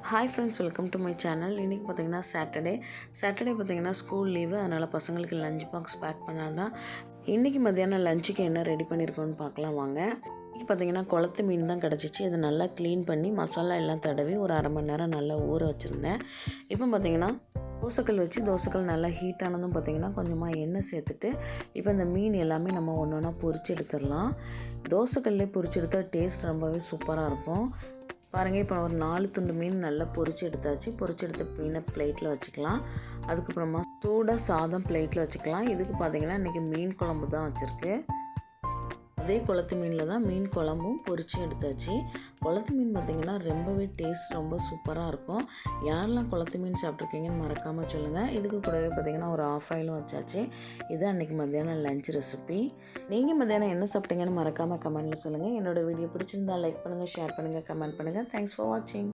Hi friends, welcome to my channel. இன்றைக்கி பார்த்திங்கன்னா Saturday பார்த்திங்கன்னா ஸ்கூல் லீவு. அதனால் பசங்களுக்கு லஞ்ச் பாக்ஸ் பேக் பண்ணாதான் இன்றைக்கி மத்தியானம் லஞ்சுக்கு என்ன ரெடி பண்ணியிருக்கோன்னு பார்க்கலாம் வாங்க. இன்றைக்கி பார்த்திங்கன்னா குளத்து மீன் தான் கிடச்சிச்சு. இதை நல்லா க்ளீன் பண்ணி மசாலா எல்லாம் தடவி ஒரு அரை மணி நேரம் நல்லா ஊற வச்சுருந்தேன். இப்போ பார்த்திங்கன்னா தோசைக்கல் நல்லா ஹீட் ஆனதும் பார்த்திங்கன்னா கொஞ்சமாக எண்ணெய் சேர்த்துட்டு இப்போ இந்த மீன் எல்லாமே நம்ம ஒன்று ஒன்றா பொரிச்சு எடுத்துடலாம். தோசைக்கல்லே பொரிச்சு எடுத்தால் டேஸ்ட் ரொம்பவே சூப்பராக இருக்கும். பாருங்கள், இப்போ ஒரு 4 துண்டு மீன் நல்லா பொரிச்சு எடுத்தாச்சு. பொரிச்சு எடுத்த மீனை பிளேட்டில் வச்சுக்கலாம். அதுக்கப்புறமா சூடாக சாதம் பிளேட்டில் வச்சுக்கலாம். இதுக்கு பார்த்திங்கன்னா இன்றைக்கி மீன் குழம்பு தான் வச்சுருக்கு. அதே குளத்து மீனில் தான் மீன் குழம்பும் பொரிச்சு எடுத்தாச்சு. குளத்து மீன் பார்த்திங்கன்னா ரொம்பவே டேஸ்ட் ரொம்ப சூப்பராக இருக்கும். யாரெல்லாம் குளத்து மீன் சாப்பிட்ருக்கீங்கன்னு மறக்காமல் சொல்லுங்கள். இதுக்கு கூடவே பார்த்திங்கன்னா ஒரு ஆஃப் ஆயிலும் வச்சாச்சு. இதுதான் அன்றைக்கி மத்தியானம் லஞ்ச் ரெசிபி. நீங்கள் மத்தியானம் என்ன சாப்பிட்டீங்கன்னு மறக்காமல் கமெண்ட்டில் சொல்லுங்கள். என்னோடய வீடியோ பிடிச்சிருந்தால் லைக் பண்ணுங்கள், ஷேர் பண்ணுங்கள், கமெண்ட் பண்ணுங்கள். தேங்க்ஸ் ஃபார் வாட்சிங்.